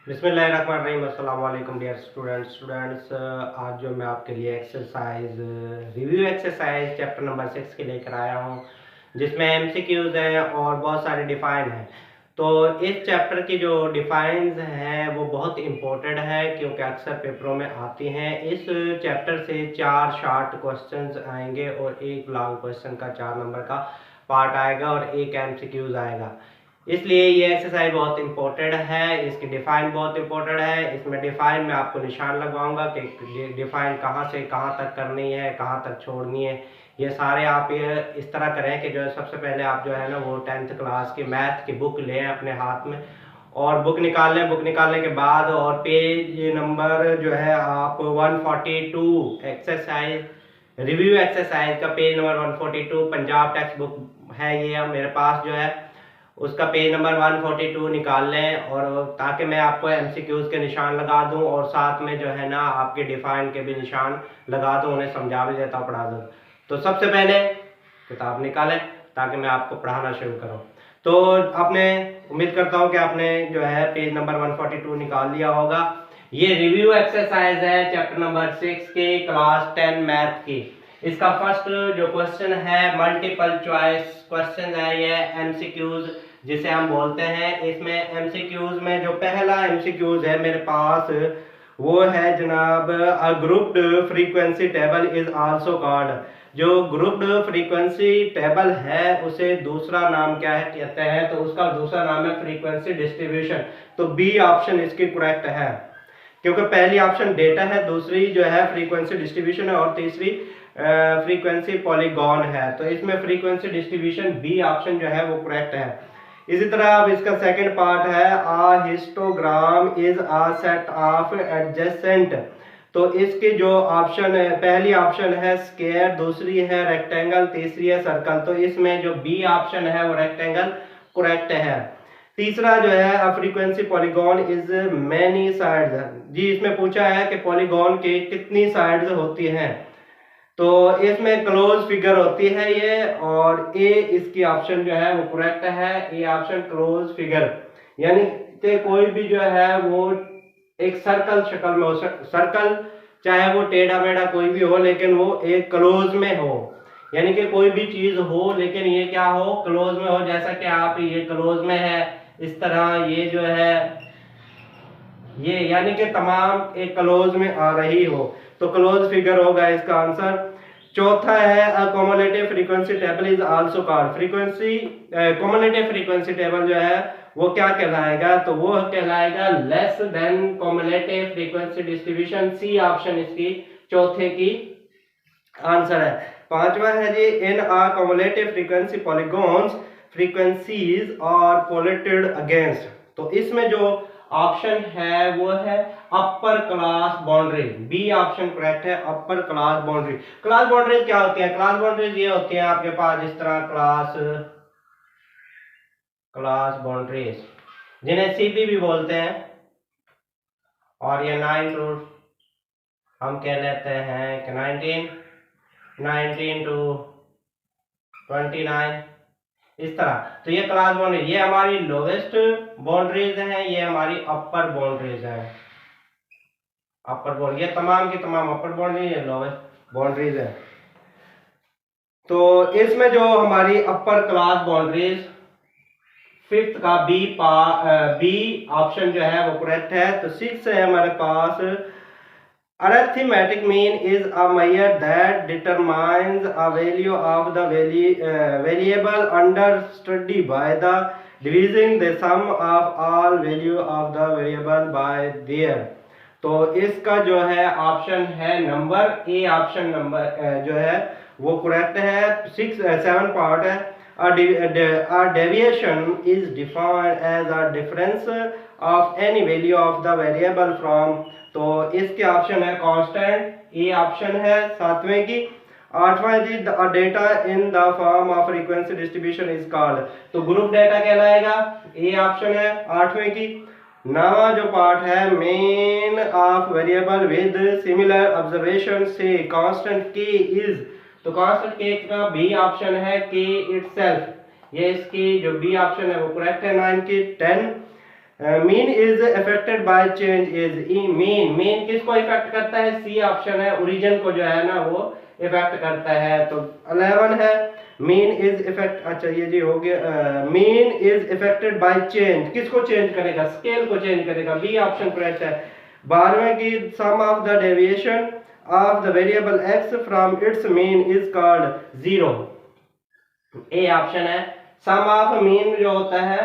बिस्मिल्लाहिर्रहमानिर्रहीम। अस्सलाम वालेकुम डियर स्टूडेंट्स। आज जो मैं आपके लिए exercise review exercise chapter number 6 के लेकर आया हूँ, जिसमें एमसीक्यूज हैं और बहुत सारे डिफाइन हैं। तो इस चैप्टर की जो डिफाइंस हैं वो बहुत इम्पोर्टेंट है, क्योंकि अक्सर पेपरों में आती हैं। इस चैप्टर से 4 शॉर्ट क्वेश्चंस आएंगे और एक लॉन्ग क्वेश्चन का 4 नंबर का पार्ट आएगा और एक एमसीक्यूज आएगा। इसलिए ये एक्सरसाइज बहुत इंपॉर्टेंट है, इसकी डिफाइन बहुत इंपॉर्टेंट है। इसमें डिफाइन में आपको निशान लगवाऊंगा कि डिफाइन कहाँ से कहाँ तक करनी है, कहाँ तक छोड़नी है। ये सारे आप ये इस तरह करें कि जो है सबसे पहले आप जो है ना वो 10th क्लास की मैथ की बुक लें अपने हाथ में और बुक निकाल लें। बुक निकालने के बाद और पेज नंबर जो है आप 142 एक्सरसाइज रिव्यू एक्सरसाइज का page number 142 Punjab text book है ये मेरे पास जो है, उसका पेज नंबर 142 निकाल लें, और ताकि मैं आपको एमसीक्यूज के निशान लगा दूं और साथ में जो है ना आपके डिफाइन के भी निशान लगा दूं, उन्हें समझा भी देता हूँ, पढ़ा दूँ। तो सबसे पहले किताब निकालें ताकि मैं आपको पढ़ाना शुरू करूँ। तो आपने उम्मीद करता हूँ कि आपने जो है पेज नंबर 142 निकाल लिया होगा। ये रिव्यू एक्सरसाइज है चैप्टर नंबर 6 के क्लास 10 मैथ की। इसका फर्स्ट जो क्वेश्चन है मल्टीपल चॉइस क्वेश्चन है, ये एमसीक्यूज जिसे हम बोलते हैं। इसमें एमसीक्यूज में जो पहला एमसीक्यूज है मेरे पास वो है जनाब, a grouped frequency table is also called. जो ग्रुप्ड फ्रीक्वेंसी टेबल है उसे दूसरा नाम क्या है कहते हैं, तो उसका दूसरा नाम है फ्रीक्वेंसी डिस्ट्रीब्यूशन। तो बी ऑप्शन इसकी करेक्ट है, क्योंकि पहली ऑप्शन डेटा है, दूसरी जो है फ्रीक्वेंसी डिस्ट्रीब्यूशन है और तीसरी फ्रीक्वेंसी पॉलीगॉन है। तो इसमें फ्रीक्वेंसी डिस्ट्रीब्यूशन बी ऑप्शन जो है वो करेक्ट है। इसी तरह अब इसका सेकंड पार्ट है, a histogram is a set of adjacent. तो इसकी जो ऑप्शन है, पहली ऑप्शन है स्क्वायर, दूसरी है रेक्टेंगल, तीसरी है सर्कल। तो इसमें जो बी ऑप्शन है वो रेक्टेंगल करेक्ट है। तीसरा जो है frequency polygon is many sides. जी इसमें पूछा है कि पॉलीगॉन के कितनी साइड्स होती हैं, तो इसमें क्लोज फिगर होती है ये, और ए इसकी ऑप्शन जो है वो करेक्ट है। ए ऑप्शन क्लोज फिगर, यानी कि कोई भी जो है वो एक सर्कल शक्ल में हो, सर्कल चाहे वो टेढ़ा मेढ़ा कोई भी हो लेकिन वो एक क्लोज में हो, यानी कि कोई भी चीज हो लेकिन ये क्या हो, क्लोज में हो। जैसा कि आप ये क्लोज में है, इस तरह ये जो है ये, यानी कि तमाम एक क्लोज में आ रही हो, तो क्लोज फिगर होगा इसका आंसर। चौथा है cumulative frequency table is also called. Frequency cumulative frequency table जो है वो क्या कहलाएगा, तो वो कहलाएगा less than cumulative frequency distribution. C option इसकी चौथे की आंसर है। पांचवा है जी, in uh cumulative frequency polygons frequencies are plotted against. तो इसमें जो ऑप्शन है वो है upper class boundary. B option correct है, upper class boundary. Class boundaries क्या होती है? क्लास बाउंड्रीज ये होती है आपके पास इस तरह क्लास बाउंड्रीज, जिन्हें सीपी भी बोलते हैं, और ये 9 टू हम कह लेते हैं कि 19 टू 29 इस तरह। तो ये क्लास बाउंड्री, ये हमारी लोवेस्ट बाउंड्रीज हैं, ये हमारी अपर बाउंड्रीज हैं। अपर बाउंड्री, ये तमाम की तमाम अपर बाउंड्री, ये लोवेस्ट बाउंड्रीज है। तो इसमें जो हमारी अपर क्लास बाउंड्रीज, फिफ्थ का बी ऑप्शन जो है वो करेक्ट है। तो 6 है हमारे पास, arithmetic mean is a measure that determines a value of the variable under study by the dividing the sum of all value of the variable by their। तो इसका जो है ऑप्शन है नंबर ए ऑप्शन नंबर जो है वो correct है। 7 part है, a deviation is defined as a difference of any value of the variable from। तो इसके ऑप्शन है कांस्टेंट, ए ऑप्शन है 7वें की। 8वां जी, data in the form of frequency distribution is called. तो ग्रुप डेटा कहलाएगा, ए ऑप्शन है 8वें की। 9वां जो पार्ट है, main of variable with similar observation से कांस्टेंट के इज। तो कांस्टेंट के का बी ऑप्शन है के इटसेल्फ, ये इसकी जो बी ऑप्शन है वो करेक्ट है 9 की। 10 mean is affected by change is mean किसको इफेक्ट करता है? सी ऑप्शन है, ओरिजिन को जो है ना वो इफेक्ट करता है। तो 11 है मीन इज इफेक्ट, अच्छा ये जी हो गया। Mean is affected by change, किसको चेंज करेगा? स्केल को चेंज करेगा, बी ऑप्शन करेक्ट है। 12वें की sum of the deviation of the variable X from its mean is called zero, A option है। सम ऑफ मीन जो होता है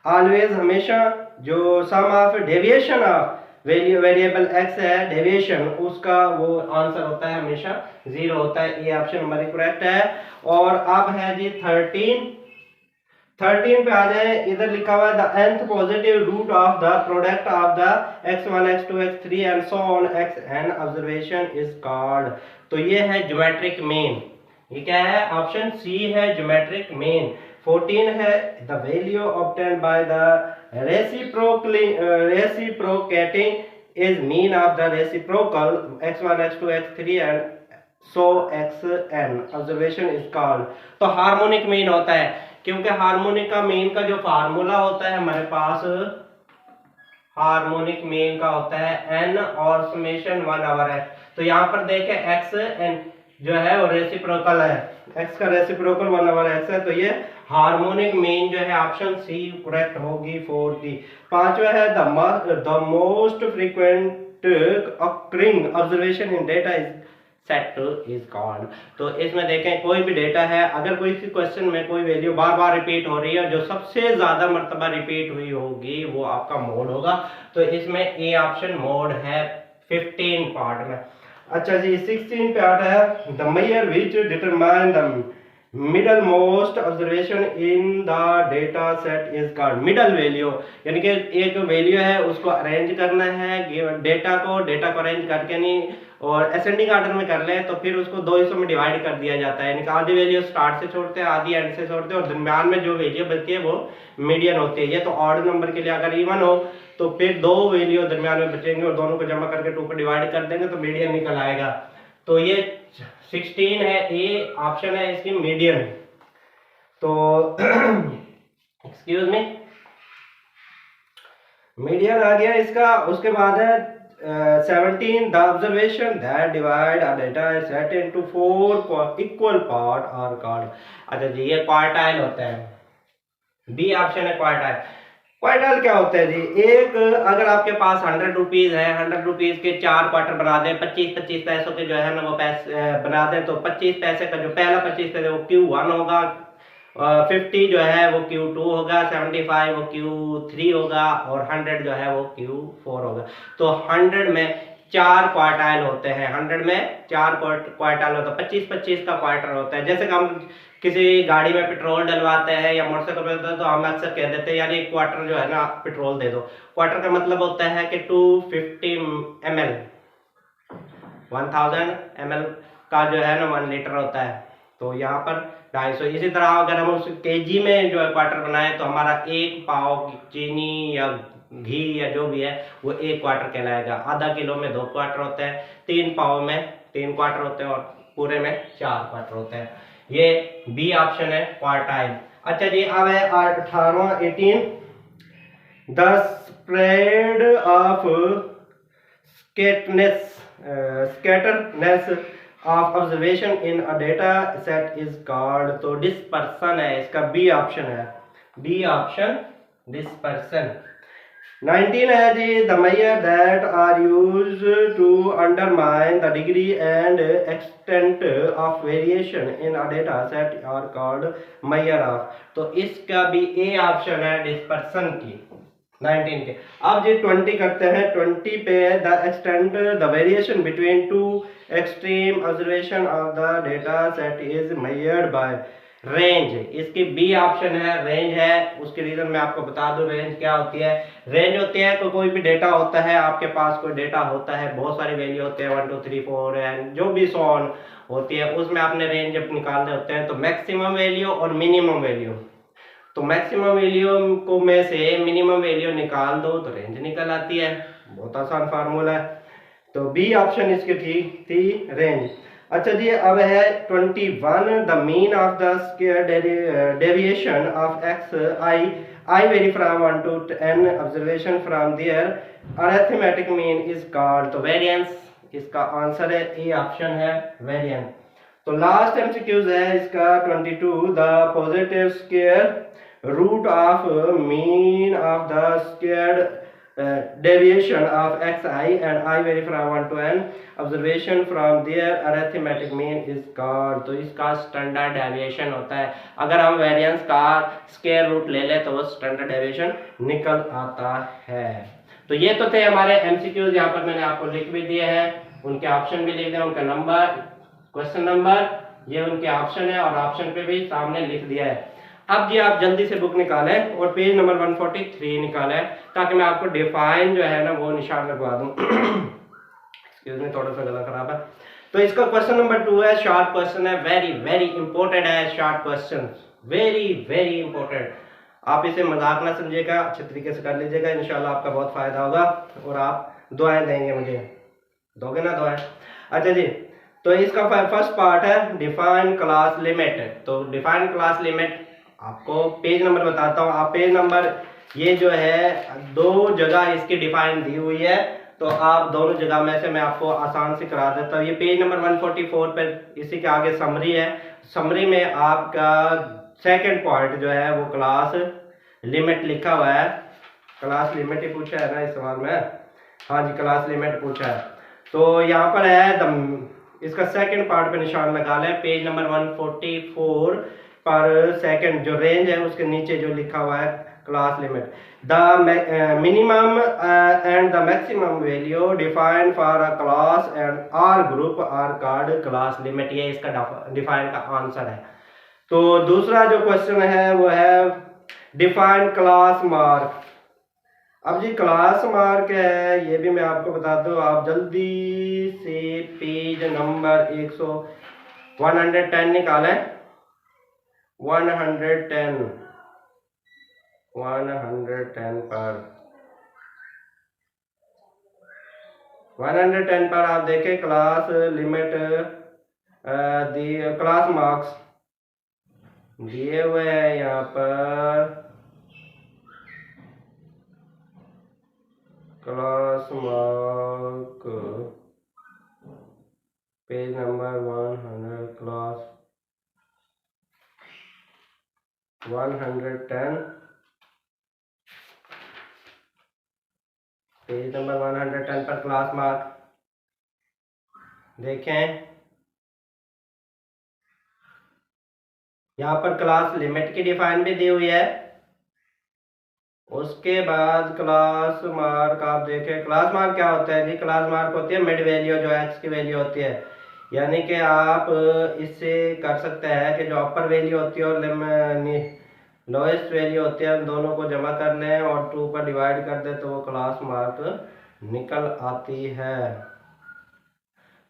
ऑलवेज हमेशा, जो sum of deviation of variable X है डेविएशन, उसका वो आंसर होता है हमेशा जीरो होता है, ये ऑप्शन नंबर करेक्ट है। और अब है जी 13 पे आ जाए, इधर लिखा हुआ है the nth positive root of the product of the x1 x2 x3 and so on xn observation is called. तो ये है ज्योमेट्रिक मीन, ये क्या है? ऑप्शन सी है ज्योमेट्रिक मीन। 14 है the value obtained by the reciprocating is mean of the reciprocal x1 x2 x3 and so xn observation is called. तो harmonic mean होता है, क्योंकि हार्मोनिक का मीन का जो फार्मूला होता है हमारे पास, हार्मोनिक मीन का होता है n और समेशन 1/x। तो यहाँ पर देखें xn जो है वो रेसिप्रोकल है, x का रेसिप्रोकल 1/x है, तो ये हार्मोनिक मीन जो है ऑप्शन सी करेक्ट होगी 4 की। 5वां है the most frequent occurring observation in data is set is called. तो इसमें देखें कोई भी डेटा है, अगर कोई क्वेश्चन में कोई वैल्यू बार बार रिपीट हो रही है, जो सबसे ज्यादा मर्तबा रिपीट हुई होगी वो आपका मोड होगा। तो इसमें ए ऑप्शन मोड है 15 पार्ट में। अच्छा जी 16 पार्ट है the major which determine the middle most observation in the data set is called. Middle value यानी कि एक वैल्यू है उसको अरेंज करना है, डेटा को अरेंज करके नहीं और असेंडिंग ऑर्डर में कर ले तो फिर उसको दो हिस्सों में डिवाइड कर दिया जाता है, यानी कि आधी वैल्यू स्टार्ट से छोड़ते हैं, आधी एंड से छोड़ते हैं, और दरम्यान में जो वैल्यू बचती है वो मीडियन होती है। ये तो ऑड नंबर के लिए अगर इवन हो तो फिर दो वैल्यू दरम्यान में बचेंगे और दोनों को जमा करके 2 पर डिवाइड कर देंगे तो मीडियन निकल आएगा। तो ये 16 है, ए ऑप्शन है इसकी मीडियन। तो एक्सक्यूज मी, मीडियन आ गया इसका। उसके बाद है 17 the observation that divide a data set into 4 equal part are called. अच्छा जी ये क्वार्टाइल होता है, बी ऑप्शन है क्वार्टाइल। क्वार्टाइल क्या होता है जी? एक अगर आपके पास 100 रुपीज है, 100 रुपीज के 4 क्वार्टर बना दें, 25-25 पैसों के जो है ना वो पैसे बना दें, तो 25 पैसे का जो पहला 25 पैसे वो Q1 होगा, 50 जो है वो Q2 होगा, 75 वो Q3 होगा और 100 जो है वो Q4 होगा। तो 100 में 4 क्वार्टाइल होते हैं, 100 में 4 क्वार्टाइल होता है, 25-25 का क्वार्टर होता है। जैसे कि हम किसी गाड़ी में पेट्रोल डलवाते हैं या मोटरसाइकिल पे तो हम अक्सर कह देते हैं यार एक क्वार्टर जो है ना पेट्रोल दे दो। क्वार्टर का मतलब होता है कि 250 ml, 1000 ml का जो है ना 1 लीटर होता है, तो यहाँ पर 250। इसी तरह अगर हम उस केजी में जो है क्वार्टर बनाए तो हमारा 1 पाव चीनी या घी या जो भी है वो 1 क्वार्टर कहलाएगा। आधा किलो में 2 क्वार्टर होते हैं, 3 पाव में 3 क्वार्टर होते हैं और पूरे में 4 क्वार्टर होते हैं। ये बी ऑप्शन है क्वार्टाइल। अच्छा जी अब है 18वां 18 the spread of scatterness of observation in a data set is called. तो डिस्पर्सन है इसका, बी ऑप्शन है, बी ऑप्शन डिस्पर्सन। 19 है जी the measure that are used to undermine the degree and extent of variation in a data set are called measure of. तो इसका भी ए option है डिस्पर्सन की 19 के। अब जी 20 करते हैं। 20 पे the extent the variation between two extreme observation of the data set is measured by range. इसकी बी ऑप्शन है, रेंज है। उसके रीजन मैं आपको बता दूं रेंज क्या होती है। रेंज होती है तो कोई भी डेटा होता है, आपके पास कोई डेटा होता है, बहुत सारी वैल्यू होते हैं 1 2 3 4 एंड जो भी सो ऑन होती है, उसमें आपने रेंज निकालने होते हैं। तो मैक्सिमम वैल्यू और मिनिमम वैल्यू, तो मैक्सिमम वैल्यू को में से मिनिमम वैल्यू निकाल दो तो रेंज निकल आती है। बहुत आसान फार्मूला है। तो बी ऑप्शन इसकी ठीक थी रेंज। अच्छा जी, अब है 21, the mean of the square deviation of x i vary from 1 to 10 observation from their arithmetic mean is called. तो वेरिएंस इसका आंसर है ए ऑप्शन है वेरिएंस। तो लास्ट एमसीक्यूज है इसका 22, the positive square root of mean of the squared deviation of xi and I vary from 1 to n observation from their arithmetic mean is called। तो इसका standard deviation होता है। अगर हम वेरिएंस का स्क्वायर रूट ले ले तो वो स्टैंडर्ड डेविएशन निकल आता है। तो ये तो थे हमारे एमसीक्यूज, यहाँ पर मैंने आपको लिख भी दिए हैं, उनके ऑप्शन भी लिख दिए, उनका नंबर, क्वेश्चन नंबर, ये उनके ऑप्शन है और ऑप्शन पे भी सामने लिख दिया है। अब जी आप जल्दी से बुक निकालें और पेज नंबर 143 निकालें ताकि मैं आपको डिफाइन जो है ना वो निशान लगवा दूं। एक्सक्यूज मी, थोड़ा सा गला खराब है। तो इसका क्वेश्चन नंबर 2 है, शॉर्ट क्वेश्चन है, वेरी वेरी इंपॉर्टेंट है short question, very very important. आप इसे मजाक ना समझिएगा, अच्छे तरीके से कर लीजिएगा, इंशाल्लाह आपका बहुत फायदा होगा और आप दुआएं देंगे मुझे, दोगे ना दुआएं? अच्छा जी, तो इसका फर्स्ट पार्ट है डिफाइन क्लास लिमिट। तो डिफाइन क्लास लिमिट आपको पेज नंबर बताता हूँ। आप पेज नंबर, ये जो है 2 जगह इसकी डिफाइन दी हुई है, तो आप दोनों जगह में से मैं आपको आसान से करा देता हूँ। ये पेज नंबर 144 पर इसी के आगे समरी है। समरी में आपका सेकंड पॉइंट जो है वो क्लास लिमिट लिखा हुआ है। क्लास लिमिट ही पूछा है ना इस सवाल में? हाँ जी, क्लास लिमिट पूछा है। तो यहाँ पर है इसका सेकंड पार्ट पे निशान लगा लें, पेज नंबर 144 पर सेकंड जो रेंज है उसके नीचे जो लिखा हुआ है class limit, the minimum and the maximum value defined for a class and or group are called class limit. ये इसका डिफाइन का आंसर है। तो दूसरा जो क्वेश्चन है वो है डिफाइन क्लास मार्क। अब जी क्लास मार्क है, ये भी मैं आपको बता दूं, आप जल्दी से पेज नंबर 110 निकालें। 110 पर आप देखें क्लास लिमिट, क्लास मार्क्स दिए हुए हैं यहाँ पर। Class mark page number 100, class 110 page number 110 पर क्लास मार्क देखें। यहाँ पर क्लास लिमिट की डिफाइन भी दी हुई है। उसके बाद क्लास मार्क आप देखें। क्लास मार्क क्या होता है जी? क्लास मार्क होती है मिड वैल्यू, जो एक्स की वैल्यू होती है, यानी कि आप इससे कर सकते हैं कि जो अपर वैल्यू होती है और लोएस्ट वैल्यू होती है, उन दोनों को जमा कर लें और 2 पर डिवाइड कर दें तो वो क्लास मार्क निकल आती है।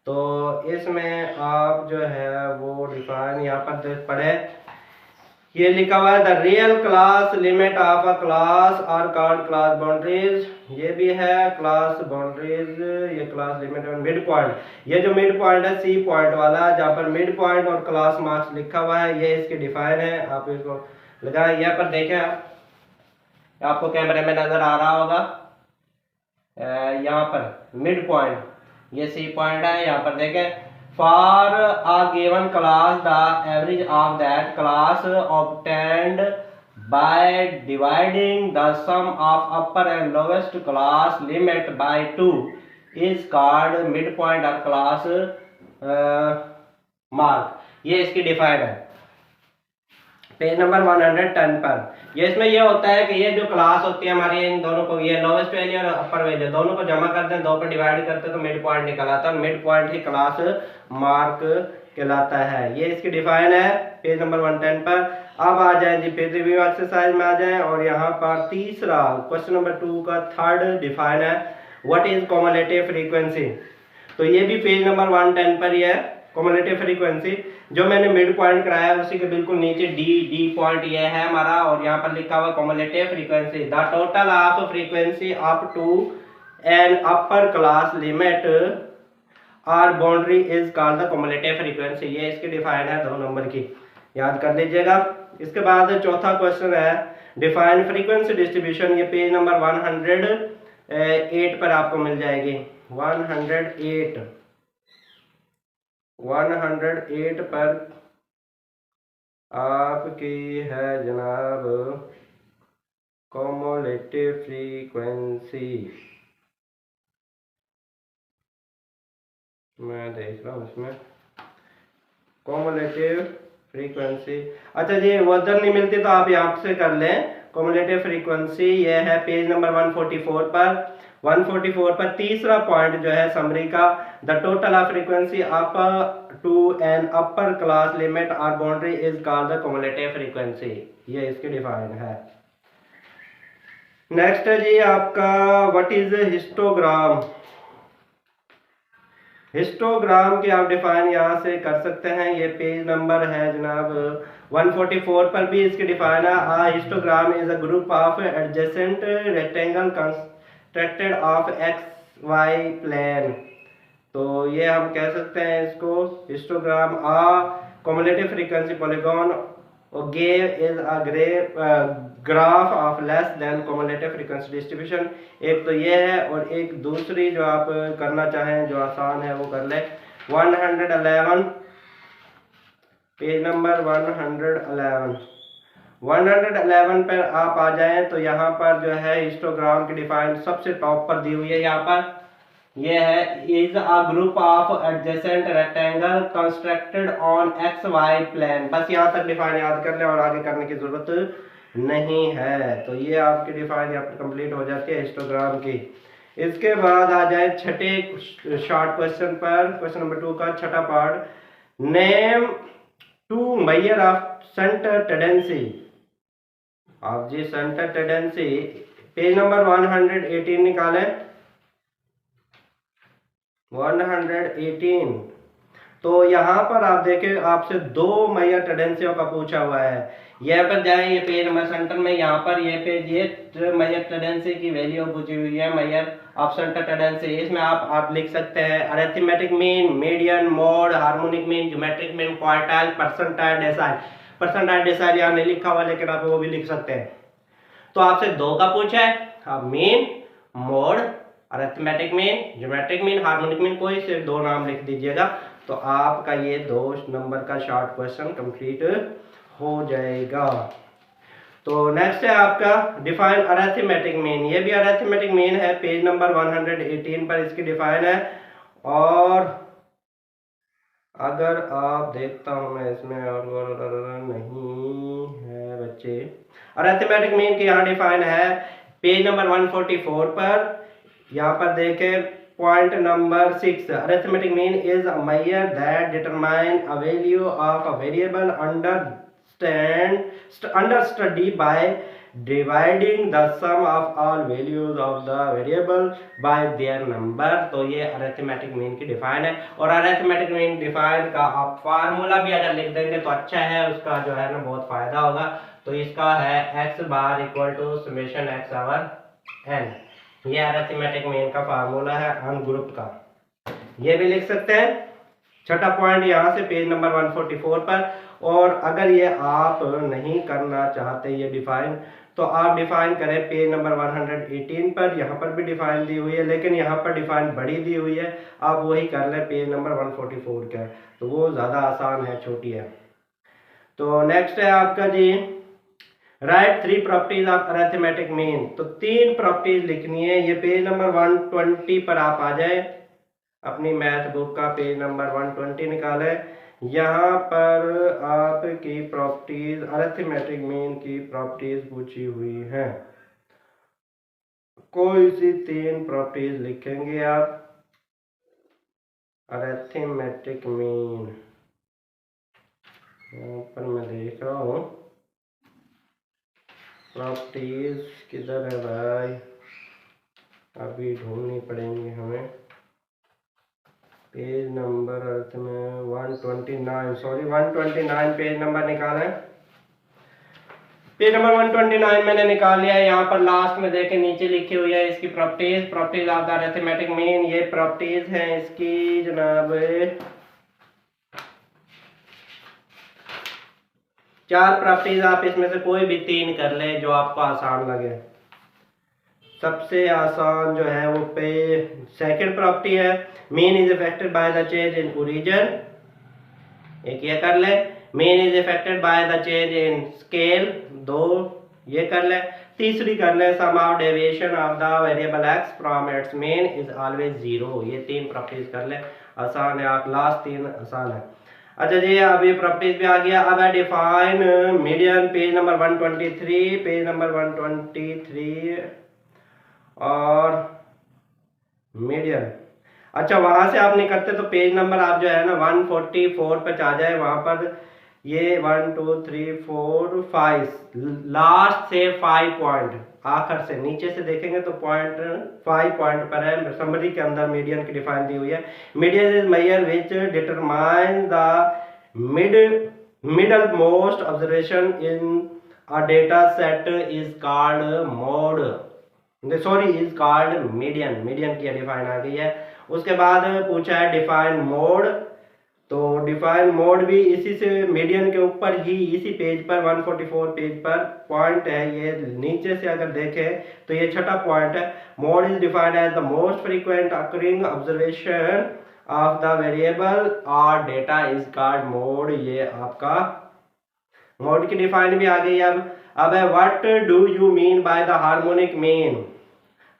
तो इसमें आप जो है वो डिफाइन यहाँ पर पढ़े, ये लिखा हुआ है the real class limit of a class are called class boundaries. ये भी है क्लास बाउंड्रीज, ये क्लास लिमिट और मिड पॉइंट। ये जो मिड पॉइंट है सी पॉइंट वाला, जहाँ पर मिड पॉइंट और क्लास मार्क्स लिखा हुआ है, ये इसकी डिफाइन है। आप इसको लगाएं, यहाँ पर देखें, आपको कैमरे में नजर आ रहा होगा, यहाँ पर मिड पॉइंट, ये सी पॉइंट है। यहाँ पर देखें, for a given class the average of that class obtained by dividing the sum of upper and lowest class limit by 2 is called midpoint or class mark। ये इसकी define है page number 110 पर। ये इसमें ये होता है कि ये जो क्लास होती है हमारी, इन दोनों को, ये लोवेस्ट वैल्यू और अपर वैल्यू दोनों को जमा करते हैं, 2 पर डिवाइड करते हैं तो मिड पॉइंट निकल आता है। मिड पॉइंट ही क्लास मार्क कहलाता है। ये इसकी डिफाइन है पेज नंबर 110 पर। अब आ जाए जी फिर रिव्यू एक्सरसाइज में आ जाए, और यहाँ पर तीसरा क्वेश्चन नंबर 2 का थर्ड डिफाइन है व्हाट इज कॉमुलेटिव फ्रीक्वेंसी। तो ये भी पेज नंबर 110 पर ही है। कॉमुलेटिव फ्रीक्वेंसी जो मैंने मिड पॉइंट कराया है उसी के बिल्कुल नीचे डी पॉइंट ये है हमारा, और यहाँ पर लिखा हुआ cumulative frequency the total of frequency up to an upper class limit or boundary is called the cumulative frequency. ये इसकी डिफाइन है 2 नंबर की, याद कर लीजिएगा। इसके बाद चौथा क्वेश्चन है डिफाइन फ्रीक्वेंसी डिस्ट्रीब्यूशन। ये पेज नंबर 108 पर आपको मिल जाएगी। 108 पर आपकी है जनाब कम्युलेटिव फ्रीक्वेंसी। मैं देख रहा हूँ इसमें कम्युलेटिव फ्रीक्वेंसी। अच्छा जी, वजन नहीं मिलती तो आप यहाँ से कर लें। कम्युलेटिव फ्रीक्वेंसी ये है पेज नंबर 144 पर। 144 पर तीसरा पॉइंट जो है समरी का, the total of frequency up to an upper class limit और boundary is called the cumulative frequency. ये इसकी डिफाइन है। नेक्स्ट है जी आपका व्हाट इज हिस्टोग्राम। हिस्टोग्राम की आप डिफाइन यहाँ से कर सकते हैं। ये पेज नंबर है जनाब 144 पर भी इसकी डिफाइन है। A histogram is a group of adjacent rectangle constructed of X Y plane. तो ये हम कह सकते हैं इसको histogram uh cumulative frequency polygon gave is a graph of less than cumulative frequency distribution। एक तो ये है और एक दूसरी जो आप करना चाहें जो आसान है वो कर ले। 111 पेज नंबर 111 पर आप आ जाएं तो यहाँ पर जो है हिस्टोग्राम की डिफाइन सबसे टॉप पर दी हुई है। यहाँ पर ये है is a group of adjacent rectangle constructed on x Y plane. बस यहाँ तक डिफाइन याद कर ले और आगे करने की जरूरत नहीं है। तो ये आपकी डिफाइन यहाँ पर कंप्लीट हो जाती है हिस्टोग्राम की। इसके बाद आ जाए छठे शॉर्ट क्वेश्चन पर, क्वेश्चन नंबर 2 का छठा part, name 2 measure of centre tendency. आप जी सेंटर टेंडेंसी पेज नंबर 118 निकालें। 118 तो यहाँ पर आप देखें आपसे 2 मेजर टेंडेंसियों का पूछा हुआ है। यह पर जाए, ये पेज नंबर सेंटर में यहाँ पर ये पेज ये मेजर टेंडेंसी की वैल्यू पूछी हुई है, मेजर ऑफ सेंटर टेंडेंसी। इसमें आप लिख सकते हैं arithmetic mean, median, mode, harmonic mean, geometric mean, quartile, percentile, decyl. Percentile decyl यहाँ नहीं लिखा हुआ लेकिन आप वो भी लिख सकते हैं। तो आपसे 2 का पूछा है, आप mean, mode, arithmetic mean, geometric mean, harmonic mean, कोई से 2 नाम लिख दीजिएगा तो आपका ये 2 नंबर का शॉर्ट क्वेश्चन कंप्लीट हो जाएगा। तो नेक्स्ट है आपका डिफाइन अरिथमेटिक मीन। ये भी अरिथमेटिक मीन है, पेज नंबर 118 पर इसकी डिफाइन है। और अगर आप देखता हूं मैं इसमें और नहीं है बच्चे, अरिथमेटिक मीन की यहाँ डिफाइन है पेज नंबर 144 पर। यहाँ पर देखें point number 6, arithmetic mean is a measure that determine a value of a variable under study by dividing the sum of all values of the variable by their number. तो ये arithmetic mean की define है। और arithmetic mean define का आप formula भी अगर लिख देंगे तो अच्छा है, उसका जो है ना बहुत फायदा होगा। तो इसका है x bar equal to summation x over n। ये अरिथमेटिक मीन का फार्मूला है अन ग्रुप का, ये भी लिख सकते हैं। छठा पॉइंट यहाँ से पेज नंबर 144 पर। और अगर ये आप नहीं करना चाहते ये डिफाइन तो आप डिफाइन करें पेज नंबर 118 पर। यहाँ पर भी डिफाइन दी हुई है लेकिन यहाँ पर डिफाइन बड़ी दी हुई है, आप वही कर लें पेज नंबर 144 का, तो वो ज़्यादा आसान है, छोटी है। तो नेक्स्ट है आपका जी right 3 properties of arithmetic mean. तो 3 प्रॉपर्टीज लिखनी है। ये पेज नंबर 120 पर आप आ जाए, अपनी मैथ बुक का पेज नंबर 120 निकाले। यहाँ पर आपकी प्रॉपर्टीज अरिथमेटिक मीन की प्रॉपर्टीज पूछी हुई हैं। कोई सी 3 प्रॉपर्टीज लिखेंगे आप अरिथमेटिक मीन। यहाँ पर मैं देख रहा हूँ प्रॉपर्टीज किधर है भाई, अभी ढूंढनी पड़ेंगी हमें। पेज नंबर अर्थ में 129 पेज नंबर निकालें। पेज नंबर 129 मैंने निकाल लिया है। यहाँ पर लास्ट में देखें नीचे लिखी हुई है इसकी properties of the arithmetic mean. ये प्रॉपर्टीज हैं इसकी जनाब, 4 प्रॉपर्टीज। आप इसमें से कोई भी 3 कर ले जो आपको आसान लगे। सबसे आसान जो है वो पे सेकंड प्रॉपर्टी है, mean is affected by the change in origin. एक ये कर ले। Mean is affected by the change in scale, 2 ये कर ले। तीसरी कर ले, sum of deviation of the variable X from its mean is always 0। ये 3 प्रॉपर्टीज कर ले, आसान है। आप लास्ट 3 आसान है। अच्छा जी, अब ये प्रॉपर्टीज भी आ गया। अब है define median, page number 123, page number 123 और मीडियन। अच्छा, वहां से आप नहीं करते तो पेज नंबर आप जो है ना 144 पे आ जाए। वहां पर ये 1 2 3 4 5 लास्ट से 5 पॉइंट, आखिर से नीचे से देखेंगे तो पॉइंट 5 पॉइंट पर है। समरी के अंदर मीडियन की डिफाइन दी हुई है। Median is major which determine the middle most observation in a data set is called mode, sorry is called median. Median की डिफाइन आ गई है। उसके बाद पूछा है डिफाइन मोड, तो डिफाइन मोड भी इसी से मीडियन के ऊपर ही इसी पेज पर 144 पेज पर पॉइंट है। ये नीचे से अगर देखें तो ये छठा पॉइंट है। Mode is defined as the most frequent occurring observation of the variable और डेटा इज कॉल्ड मोड। ये आपका मोड की डिफाइन भी आ गई। अब है what do you mean by the harmonic mean.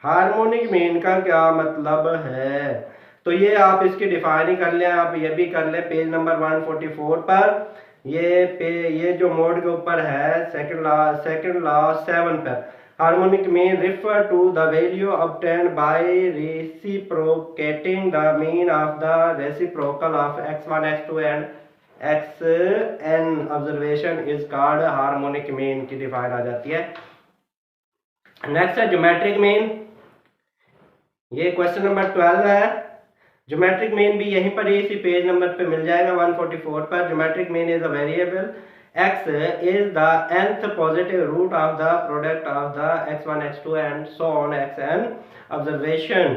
Harmonic mean का क्या मतलब है, तो ये आप इसकी डिफाइन ही कर लें। आप ये भी कर लें पेज नंबर 144 पर। ये जो मोड के ऊपर है सेकंड लॉ 7 पर। Harmonic mean refer to the value obtained by reciprocating the mean of the reciprocal of x1 x2 and xn observation is called harmonic mean की डिफाइन आ जाती है। नेक्स्ट है ज्योमेट्रिक मीन। ये क्वेश्चन नंबर 12 है। Geometric mean भी यहीं पर इसी पेज नंबर पे मिल जाएगा 144 पर। Geometric mean is a variable x is the nth positive root of the product of the x1 x2 and so on xn observation।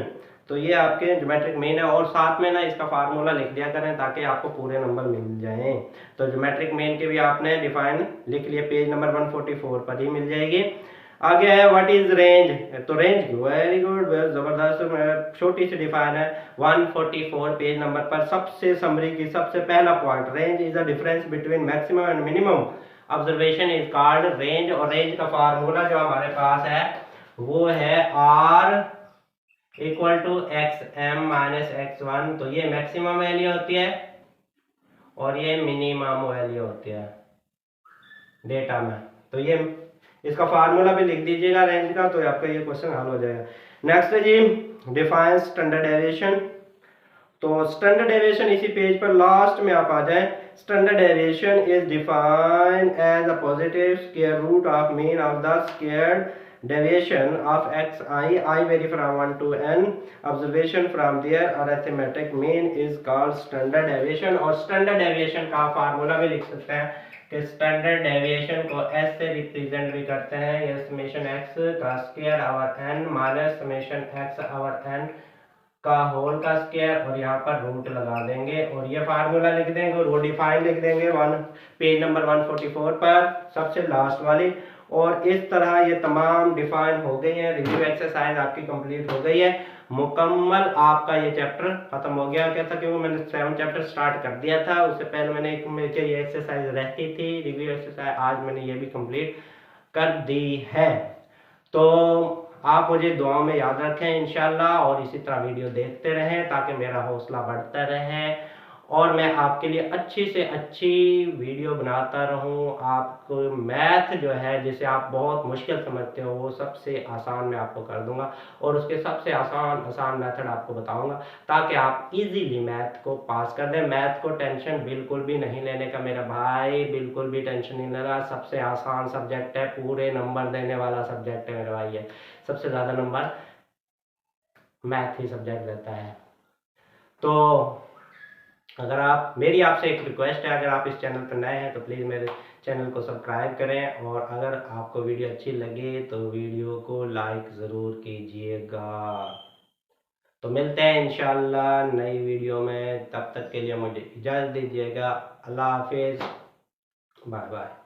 तो ये आपके ज्योमेट्रिक मीन है। और साथ में ना इसका फार्मूला लिख दिया करें ताकि आपको पूरे नंबर मिल जाएं। तो ज्योमेट्रिक मीन के भी आपने डिफाइन लिख लिया, पेज नंबर 144 पर ही मिल जाएगी। आगे है व्हाट इज रेंज, तो रेंज वेरी गुड, जबरदस्त, छोटी सी डिफाइन है 144 पेज नंबर पर। सबसे समरी की सबसे पहला point, range is the difference between maximum and minimum observation is called range. और रेंज का फार्मूला जो हमारे पास है वो है R equal to XM minus X1। तो ये मैक्सिमम वैल्यू होती है और ये मिनिमम वैल्यू होती है डेटा में। तो ये इसका फार्मूला भी लिख दीजिएगा रेंज का, तो आपका ये क्वेश्चन हल हो जाएगा। नेक्स्ट है जी डिफाइन स्टैंडर्ड डेविएशन। तो स्टैंडर्ड डेविएशन इसी पेज पर लास्ट में आप आ जाएं। Standard deviation is defined as a positive square root of mean of the squared deviation of I vary from 1 to n observation from their arithmetic mean is called standard deviation। और standard deviation का formula भी लिख सकते हैं कि standard deviation को s से represent भी करते हैं। ये समेशन x का square over n minus summation x over n का होल का स्क्वायर, और यहाँ पर रूट लगा देंगे और ये फार्मूला लिख देंगे और वो डिफाइन लिख देंगे पेज नंबर 144 पर सबसे लास्ट वाली। और इस तरह ये तमाम डिफाइन हो गई है। रिव्यू एक्सरसाइज आपकी कंप्लीट हो गई है, मुकम्मल आपका ये चैप्टर खत्म हो गया। क्या था, क्योंकि मैंने 7 चैप्टर स्टार्ट कर दिया था, उससे पहले मैंने एक ये एक्सरसाइज रहती थी रिव्यू एक्सरसाइज, आज मैंने ये भी कंप्लीट कर दी है। तो आप मुझे दुआ में याद रखें इंशाल्लाह, और इसी तरह वीडियो देखते रहें ताकि मेरा हौसला बढ़ता रहे और मैं आपके लिए अच्छी से अच्छी वीडियो बनाता रहूं। आपको मैथ जो है जिसे आप बहुत मुश्किल समझते हो वो सबसे आसान मैं आपको कर दूंगा और उसके सबसे आसान मेथड आपको बताऊंगा ताकि आप इजीली मैथ को पास कर दें। मैथ को टेंशन बिल्कुल भी नहीं लेने का मेरा भाई, बिल्कुल भी टेंशन नहीं लेना। सबसे आसान सब्जेक्ट है, पूरे नंबर देने वाला सब्जेक्ट है मेरा भाई। है सबसे ज़्यादा नंबर मैथ ही सब्जेक्ट देता है। तो अगर आप, मेरी आपसे एक रिक्वेस्ट है, अगर आप इस चैनल पर नए हैं तो प्लीज़ मेरे चैनल को सब्सक्राइब करें और अगर आपको वीडियो अच्छी लगे तो वीडियो को लाइक ज़रूर कीजिएगा। तो मिलते हैं इंशाल्लाह नई वीडियो में, तब तक के लिए मुझे इजाज़त दीजिएगा। अल्लाह हाफिज़, बाय बाय।